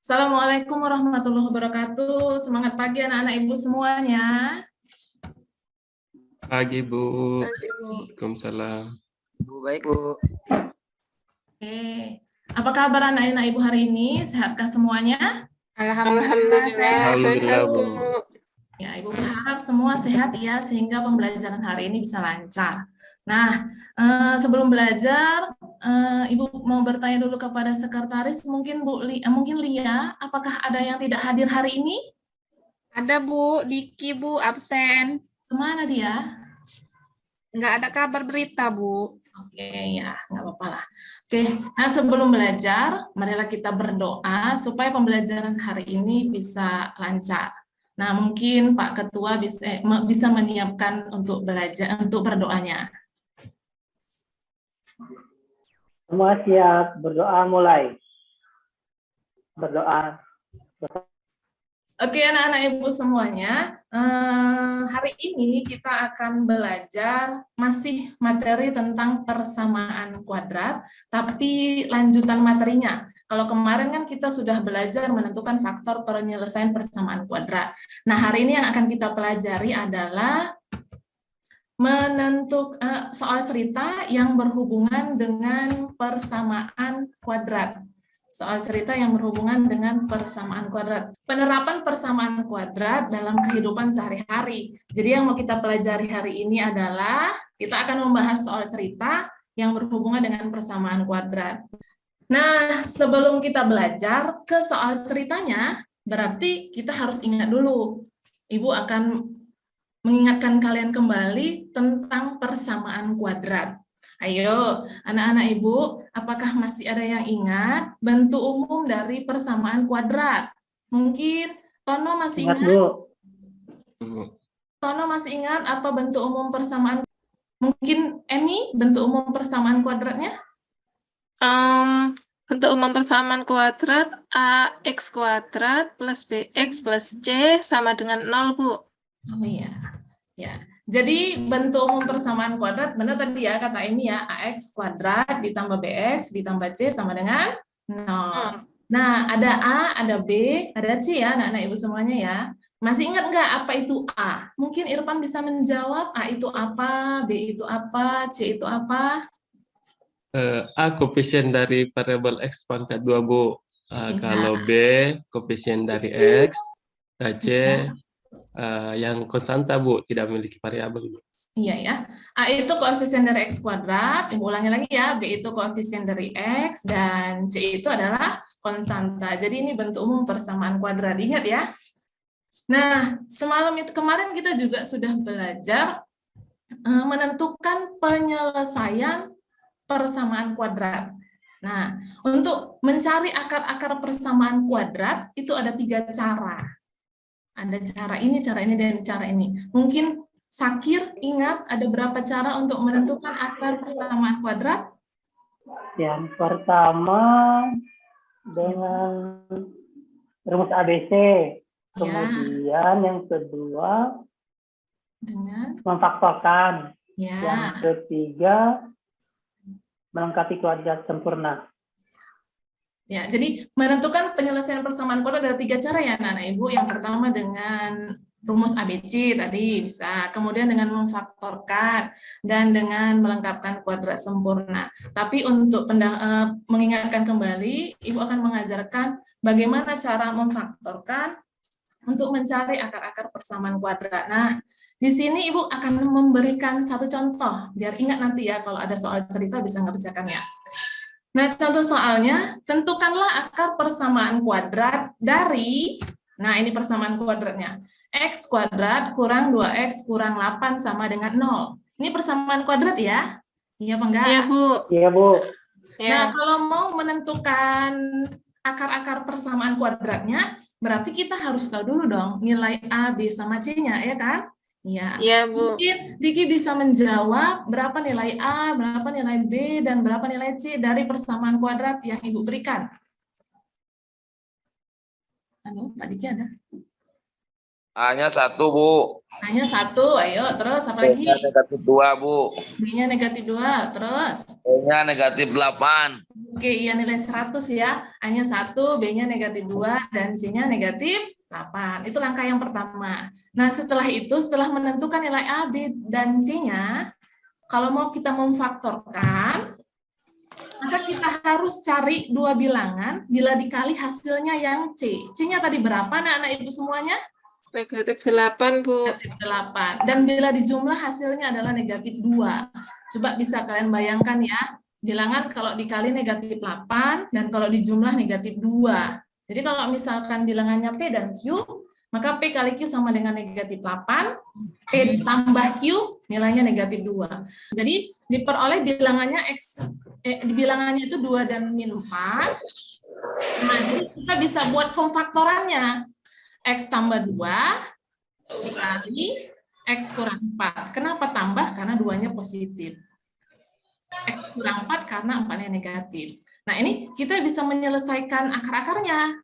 Assalamualaikum warahmatullahi wabarakatuh. Semangat pagi anak-anak ibu semuanya. Pagi, Bu. Pagi, Bu. Waalaikumsalam. Bu, baik, Bu. Oke. Apa kabar anak-anak ibu hari ini? Sehatkah semuanya? Alhamdulillah, sehat, Alhamdulillah, Bu. Bu. Ya, ibu berharap semua sehat ya, sehingga pembelajaran hari ini bisa lancar. Nah, sebelum belajar, ibu mau bertanya dulu kepada sekretaris, mungkin mungkin Lia, apakah ada yang tidak hadir hari ini? Ada Bu, Diki Bu absen. Kemana dia? Nggak ada kabar berita Bu. Oke, ya, nggak apa-apa lah. Oke, nah sebelum belajar, marilah kita berdoa supaya pembelajaran hari ini bisa lancar. Nah, mungkin Pak Ketua bisa menyiapkan untuk belajar, untuk berdoanya. Semua siap, berdoa mulai. Berdoa. Oke, anak-anak ibu semuanya, hari ini kita akan belajar masih materi tentang persamaan kuadrat, tapi lanjutan materinya. Kalau kemarin kan kita sudah belajar menentukan faktor penyelesaian persamaan kuadrat. Nah, hari ini yang akan kita pelajari adalah menentukan soal cerita yang berhubungan dengan persamaan kuadrat. Soal cerita yang berhubungan dengan persamaan kuadrat. Penerapan persamaan kuadrat dalam kehidupan sehari-hari. Jadi yang mau kita pelajari hari ini adalah kita akan membahas soal cerita yang berhubungan dengan persamaan kuadrat. Nah, sebelum kita belajar ke soal ceritanya, berarti kita harus ingat dulu. Ibu akan mengingatkan kalian kembali tentang persamaan kuadrat. Ayo, anak-anak ibu, apakah masih ada yang ingat bentuk umum dari persamaan kuadrat? Mungkin Tono masih ingat? Tono masih ingat apa bentuk umum persamaan? Mungkin Emi, bentuk umum persamaan kuadratnya? Bentuk umum persamaan kuadrat AX kuadrat plus BX plus C sama dengan 0, Bu. Oh iya, ya. Jadi bentuk umum persamaan kuadrat, benar tadi ya kata Emi ya, AX kuadrat ditambah BX ditambah C sama dengan 0. Nah, ada A, ada B, ada C ya anak-anak ibu semuanya ya. Masih ingat nggak apa itu A? Mungkin Irfan bisa menjawab A itu apa, B itu apa, C itu apa? A koefisien dari variabel X pangkat 2, Bu. Kalau B, koefisien dari X, C, yang konstanta, Bu, tidak memiliki variabel, Bu. Iya ya. A itu koefisien dari X kuadrat, Ibu ulangi lagi ya, B itu koefisien dari X, dan C itu adalah konstanta. Jadi ini bentuk umum persamaan kuadrat, ingat ya. Nah, kemarin kita juga sudah belajar menentukan penyelesaian persamaan kuadrat. Nah, untuk mencari akar-akar persamaan kuadrat, itu ada 3 cara. Ada cara ini, dan cara ini. Mungkin Sakir ingat ada berapa cara untuk menentukan akar persamaan kuadrat? Yang pertama dengan rumus ABC. Kemudian yang kedua dengan memfaktorkan. Ya. Yang ketiga melengkapi kuadrat sempurna. Ya, jadi menentukan penyelesaian persamaan kuadrat ada 3 cara ya anak-anak ibu. Yang pertama dengan rumus ABC tadi bisa, kemudian dengan memfaktorkan, dan dengan melengkapkan kuadrat sempurna. Tapi untuk mengingatkan kembali, Ibu akan mengajarkan bagaimana cara memfaktorkan untuk mencari akar-akar persamaan kuadrat. Nah, di sini Ibu akan memberikan satu contoh, biar ingat nanti ya kalau ada soal cerita bisa ngerjakannya. Nah, contoh soalnya, tentukanlah akar persamaan kuadrat dari, nah ini persamaan kuadratnya, X kuadrat kurang 2X kurang 8 sama dengan 0. Ini persamaan kuadrat ya? Iya apa enggak? Iya, Bu. Iya, Bu. Nah, kalau mau menentukan akar-akar persamaan kuadratnya, berarti kita harus tahu dulu dong nilai A, B, sama C-nya, ya kan? Iya, Bu. Mungkin Diki bisa menjawab berapa nilai A, berapa nilai B, dan berapa nilai C dari persamaan kuadrat yang Ibu berikan. Halo, Pak Diki ada? A-nya 1, Bu. A-nya 1, ayo. Terus apa lagi? B-nya negatif 2, Bu. B-nya negatif 2, terus? B-nya negatif 8. Oke, iya nilai 100 ya. A-nya 1, B-nya negatif 2, dan C-nya negatif 8. Itu langkah yang pertama. Nah, setelah itu, setelah menentukan nilai A, B, dan C-nya, kalau mau kita memfaktorkan, maka kita harus cari dua bilangan bila dikali hasilnya yang C. C-nya tadi berapa, anak-anak ibu semuanya? Negatif 8, Bu. Negatif 8. Dan bila dijumlah hasilnya adalah negatif 2. Coba bisa kalian bayangkan ya, bilangan kalau dikali negatif 8 dan kalau dijumlah negatif 2. Jadi kalau misalkan bilangannya P dan Q, maka P kali Q sama dengan negatif 8, P ditambah Q nilainya negatif 2. Jadi diperoleh bilangannya bilangannya itu 2 dan min 4. Nah, jadi kita bisa buat form faktorannya. X tambah 2 dikali X kurang 4. Kenapa tambah? Karena 2-nya positif. X kurang 4 karena 4-nya negatif. Nah, ini kita bisa menyelesaikan akar-akarnya.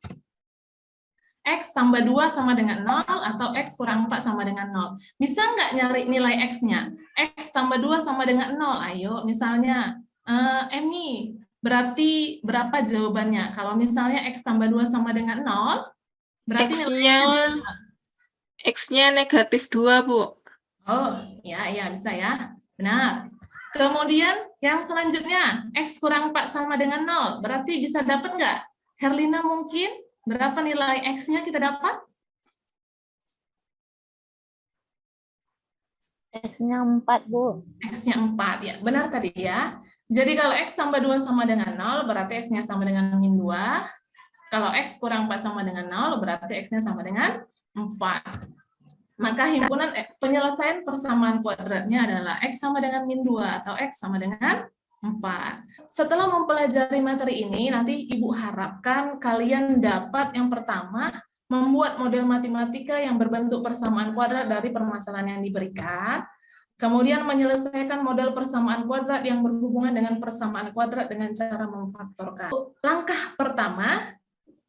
X tambah 2 sama dengan 0 atau X kurang 4 sama dengan 0. Bisa nggak nyari nilai X-nya? X tambah 2 sama dengan 0. Ayo, misalnya, Emi, berarti berapa jawabannya? Kalau misalnya X tambah 2 sama dengan 0, berarti X-nya negatif 2, Bu. Oh, ya, bisa ya. Benar. Kemudian yang selanjutnya, X kurang 4 sama dengan 0. Berarti bisa dapat nggak? Herlina mungkin berapa nilai X-nya kita dapat? X-nya 4, Bu. X-nya 4, ya. Benar tadi ya. Jadi kalau X tambah 2 sama dengan 0, berarti X-nya sama dengan min 2. Kalau X kurang 4 sama dengan 0, berarti X-nya sama dengan 4. Maka himpunan penyelesaian persamaan kuadratnya adalah X sama dengan min 2 atau X sama dengan 4. Setelah mempelajari materi ini, nanti Ibu harapkan kalian dapat yang pertama, membuat model matematika yang berbentuk persamaan kuadrat dari permasalahan yang diberikan, kemudian menyelesaikan model persamaan kuadrat yang berhubungan dengan persamaan kuadrat dengan cara memfaktorkan. Langkah pertama,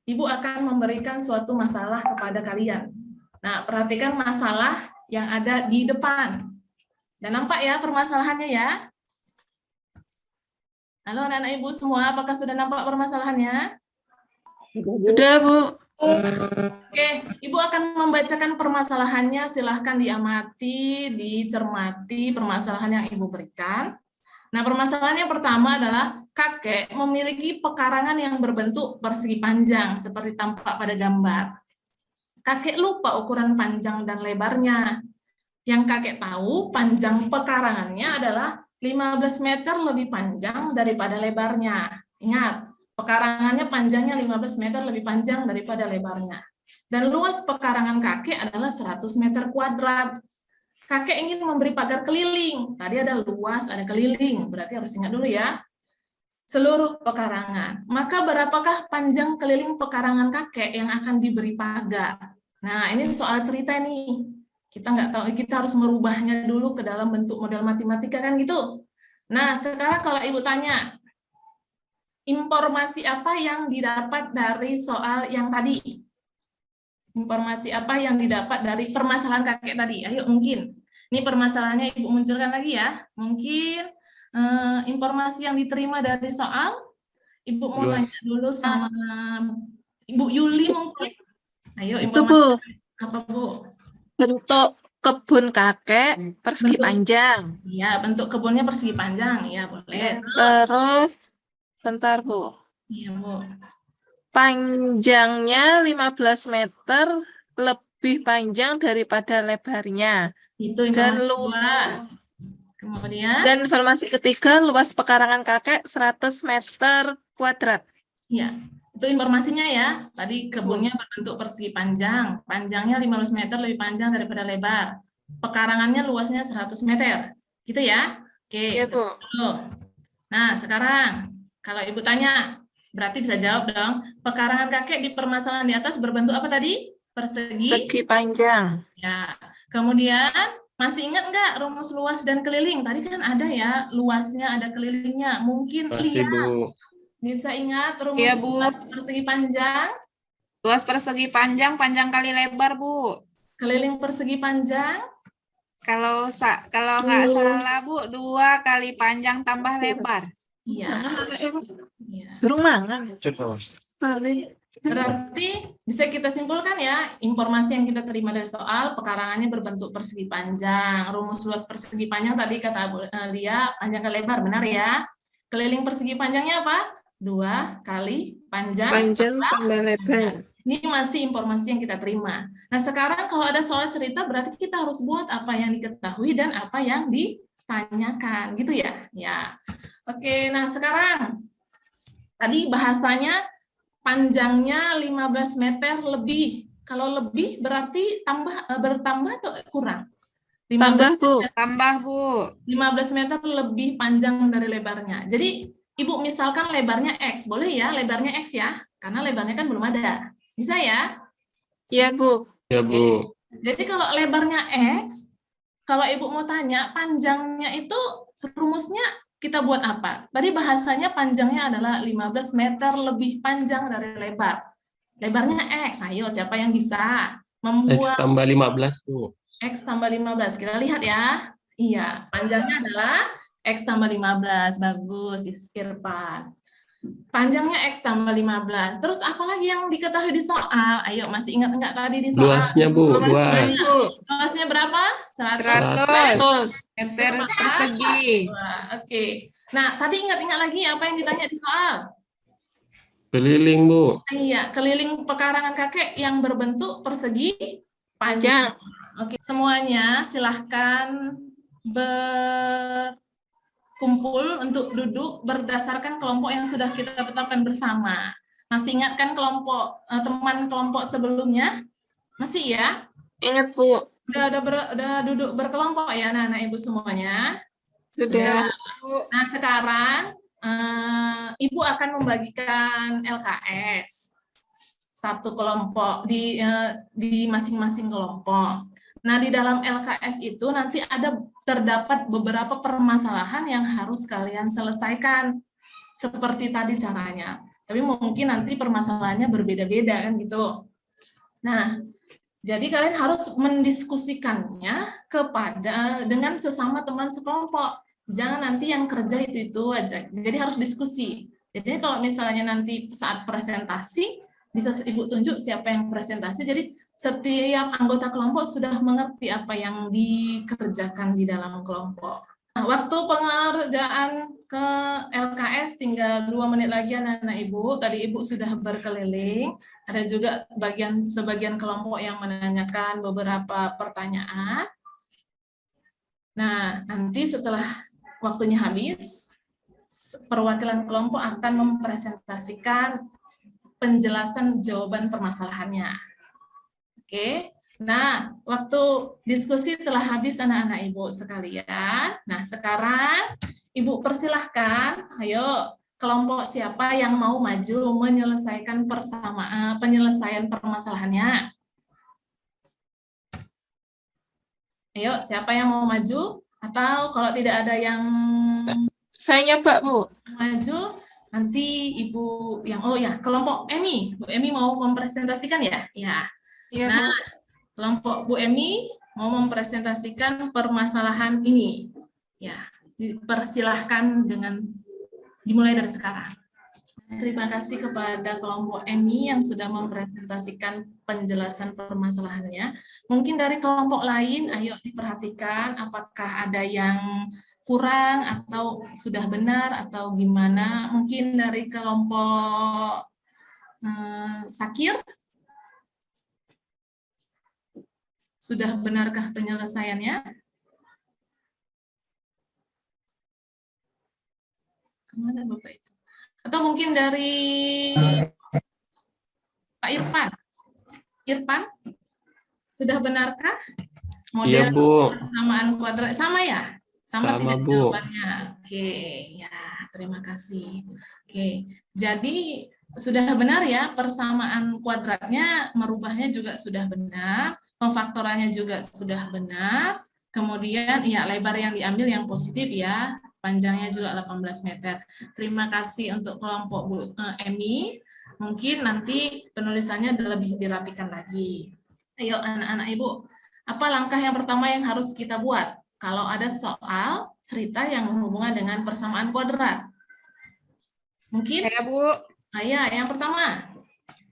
Ibu akan memberikan suatu masalah kepada kalian. Nah, perhatikan masalah yang ada di depan. Dan nampak ya permasalahannya ya? Halo anak-anak Ibu semua, apakah sudah nampak permasalahannya? Sudah, Bu. Oke, Ibu akan membacakan permasalahannya. Silahkan diamati, dicermati permasalahan yang Ibu berikan. Nah, permasalahan yang pertama adalah kakek memiliki pekarangan yang berbentuk persegi panjang, seperti tampak pada gambar. Kakek lupa ukuran panjang dan lebarnya. Yang kakek tahu, panjang pekarangannya adalah 15 meter lebih panjang daripada lebarnya. Ingat, pekarangannya panjangnya 15 meter lebih panjang daripada lebarnya. Dan luas pekarangan kakek adalah 100 meter kuadrat. Kakek ingin memberi pagar keliling. Tadi ada luas, ada keliling. Berarti harus ingat dulu ya. Seluruh pekarangan. Maka berapakah panjang keliling pekarangan kakek yang akan diberi pagar? Nah, ini soal cerita nih. Kita nggak tahu, kita harus merubahnya dulu ke dalam bentuk model matematika kan gitu. Nah, sekarang kalau Ibu tanya, informasi apa yang didapat dari soal yang tadi? Informasi apa yang didapat dari permasalahan kakek tadi? Ayo mungkin. Ini permasalahannya Ibu munculkan lagi ya. Mungkin informasi yang diterima dari soal, Ibu mau tanya dulu sama Ibu Yuli mungkin. Ayo informasi apa Bu? Bentuk kebun kakek persegi panjang. Iya, bentuk kebunnya persegi panjang. Iya, boleh. Terus, bentar Bu. Iya, Bu. Panjangnya 15 meter lebih panjang daripada lebarnya. Itu informasi Kemudian? Dan informasi ketiga, luas pekarangan kakek 100 meter kuadrat. Ya, itu informasinya ya. Tadi kebunnya berbentuk persegi panjang. Panjangnya 15 meter lebih panjang daripada lebar. Pekarangannya luasnya 100 meter. Gitu ya? Oke. Iya, Bu. Nah, sekarang kalau Ibu tanya, berarti bisa jawab dong. Pekarangan kakek di permasalahan di atas berbentuk apa tadi? Persegi panjang. Ya. Kemudian masih ingat nggak rumus luas dan keliling? Tadi kan ada ya, luasnya ada kelilingnya. Mungkin Masih, Bu. Bisa ingat rumus Iya, Bu. luas persegi panjang? Luas persegi panjang, panjang kali lebar, Bu. Keliling persegi panjang. Kalau nggak salah Bu, 2 kali panjang tambah lebar. Iya. Durung mangan. Berarti bisa kita simpulkan ya, informasi yang kita terima dari soal pekarangannya berbentuk persegi panjang. Rumus luas persegi panjang tadi kata Bu Lia, panjang ke lebar, benar ya? Keliling persegi panjangnya apa? 2 kali panjang tambah lebar. Ini masih informasi yang kita terima. Nah, sekarang kalau ada soal cerita, berarti kita harus buat apa yang diketahui dan apa yang ditanyakan, gitu ya? Ya. Oke, nah sekarang tadi bahasanya panjangnya 15 meter lebih. Kalau lebih berarti bertambah atau kurang? 15 Tambah, Bu. 15 meter lebih panjang dari lebarnya. Jadi, Ibu misalkan lebarnya X, boleh ya? Lebarnya X ya? Karena lebarnya kan belum ada. Bisa ya? Iya, Bu. Ya, Bu. Jadi kalau lebarnya X, kalau Ibu mau tanya, panjangnya itu rumusnya kita buat apa? Tadi bahasanya panjangnya adalah 15 meter lebih panjang dari lebar. Lebarnya X, ayo siapa yang bisa membuat X tambah 15, Bu. X tambah 15, kita lihat ya. Iya, panjangnya adalah X tambah 15, bagus, Irfan. Panjangnya X tambah 15. Terus apalagi yang diketahui di soal? Ayo, masih ingat enggak tadi di soal? Luasnya, Bu. Luasnya berapa? 100 meter persegi. Oke. Nah, tadi ingat-ingat lagi apa yang ditanya di soal? Keliling, Bu. Iya, keliling pekarangan kakek yang berbentuk persegi panjang. Oke, semuanya silahkan kumpul untuk duduk berdasarkan kelompok yang sudah kita tetapkan bersama. Masih ingat kan kelompok teman kelompok sebelumnya? Masih ya? Ingat, Bu. Udah duduk berkelompok ya anak-anak Ibu semuanya? Sudah. Nah, sekarang Ibu akan membagikan LKS satu kelompok di masing-masing kelompok. Nah, di dalam LKS itu nanti terdapat beberapa permasalahan yang harus kalian selesaikan. Seperti tadi caranya. Tapi mungkin nanti permasalahannya berbeda-beda kan gitu. Nah, jadi kalian harus mendiskusikannya dengan sesama teman sekelompok. Jangan nanti yang kerja itu aja. Jadi harus diskusi. Jadi kalau misalnya nanti saat presentasi, bisa Ibu tunjuk siapa yang presentasi. Jadi setiap anggota kelompok sudah mengerti apa yang dikerjakan di dalam kelompok. Nah, waktu pengerjaan ke LKS tinggal 2 menit lagi anak-anak Ibu. Tadi Ibu sudah berkeliling. Ada juga sebagian kelompok yang menanyakan beberapa pertanyaan. Nah, nanti setelah waktunya habis, perwakilan kelompok akan mempresentasikan penjelasan jawaban permasalahannya. Oke. Nah, waktu diskusi telah habis anak-anak Ibu sekalian. Nah, sekarang Ibu persilahkan, ayo kelompok siapa yang mau maju menyelesaikan penyelesaian permasalahannya. Ayo, siapa yang mau maju? Atau kalau tidak ada yang saya nyoba, Bu. Maju, nanti Ibu yang kelompok Emi. Bu Emi mau mempresentasikan ya? Ya. Nah, kelompok Bu Emi mau mempresentasikan permasalahan ini. Ya, dipersilahkan dimulai dari sekarang. Terima kasih kepada kelompok Emi yang sudah mempresentasikan penjelasan permasalahannya. Mungkin dari kelompok lain, ayo diperhatikan apakah ada yang kurang atau sudah benar atau gimana. Mungkin dari kelompok Sakir, sudah benarkah penyelesaiannya? Kemana Bapak itu? Atau mungkin dari Pak Irfan. Irfan, sudah benarkah model persamaan kuadrat? Sama ya? Sama tidak Bu. jawabannya? Oke, ya terima kasih. Oke, jadi sudah benar ya, persamaan kuadratnya merubahnya juga sudah benar, pemfaktorannya juga sudah benar, kemudian ya lebar yang diambil yang positif ya, panjangnya juga 18 meter. Terima kasih untuk kelompok Bu Emi. Mungkin nanti penulisannya lebih dirapikan lagi. Ayo anak-anak Ibu, apa langkah yang pertama yang harus kita buat kalau ada soal cerita yang berhubungan dengan persamaan kuadrat? Mungkin? Ya, Bu. Ayo, yang pertama.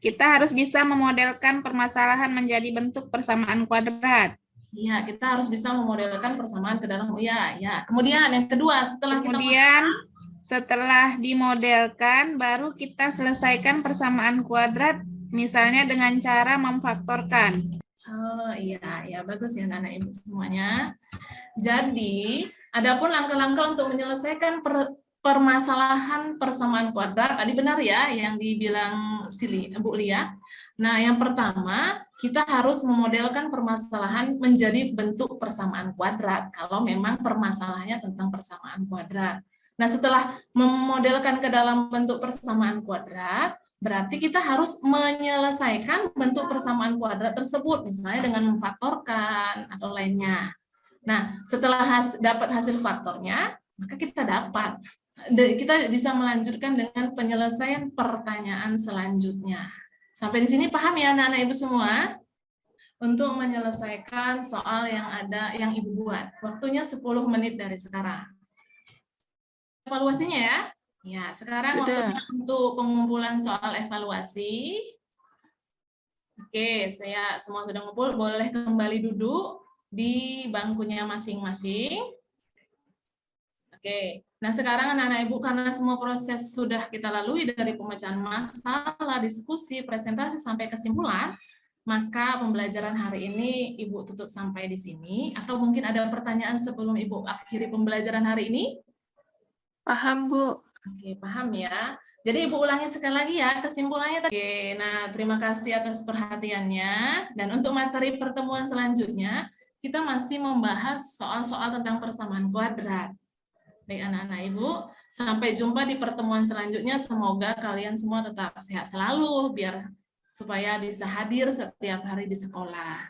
Kita harus bisa memodelkan permasalahan menjadi bentuk persamaan kuadrat. Iya, kita harus bisa memodelkan persamaan ke dalam ya. Kemudian yang kedua, setelah dimodelkan, baru kita selesaikan persamaan kuadrat, misalnya dengan cara memfaktorkan. Oh iya, bagus ya anak-anak Ibu semuanya. Jadi, adapun langkah-langkah untuk menyelesaikan permasalahan persamaan kuadrat, tadi benar ya yang dibilang Bu Lia. Nah, yang pertama, kita harus memodelkan permasalahan menjadi bentuk persamaan kuadrat, kalau memang permasalahannya tentang persamaan kuadrat. Nah, setelah memodelkan ke dalam bentuk persamaan kuadrat, berarti kita harus menyelesaikan bentuk persamaan kuadrat tersebut, misalnya dengan memfaktorkan atau lainnya. Nah, setelah dapat hasil faktornya, maka kita bisa melanjutkan dengan penyelesaian pertanyaan selanjutnya. Sampai di sini paham ya anak-anak Ibu semua? Untuk menyelesaikan soal yang Ibu buat. Waktunya 10 menit dari sekarang. Evaluasinya ya. Ya, sekarang waktunya untuk pengumpulan soal evaluasi. Oke, semua sudah ngumpul, boleh kembali duduk di bangkunya masing-masing. Oke, nah sekarang anak-anak Ibu, karena semua proses sudah kita lalui dari pemecahan masalah, diskusi, presentasi, sampai kesimpulan, maka pembelajaran hari ini Ibu tutup sampai di sini. Atau mungkin ada pertanyaan sebelum Ibu akhiri pembelajaran hari ini? Paham, Bu. Oke, paham ya. Jadi Ibu ulangi sekali lagi ya kesimpulannya. Oke, nah terima kasih atas perhatiannya. Dan untuk materi pertemuan selanjutnya, kita masih membahas soal-soal tentang persamaan kuadrat. Baik anak-anak Ibu, sampai jumpa di pertemuan selanjutnya. Semoga kalian semua tetap sehat selalu, supaya bisa hadir setiap hari di sekolah.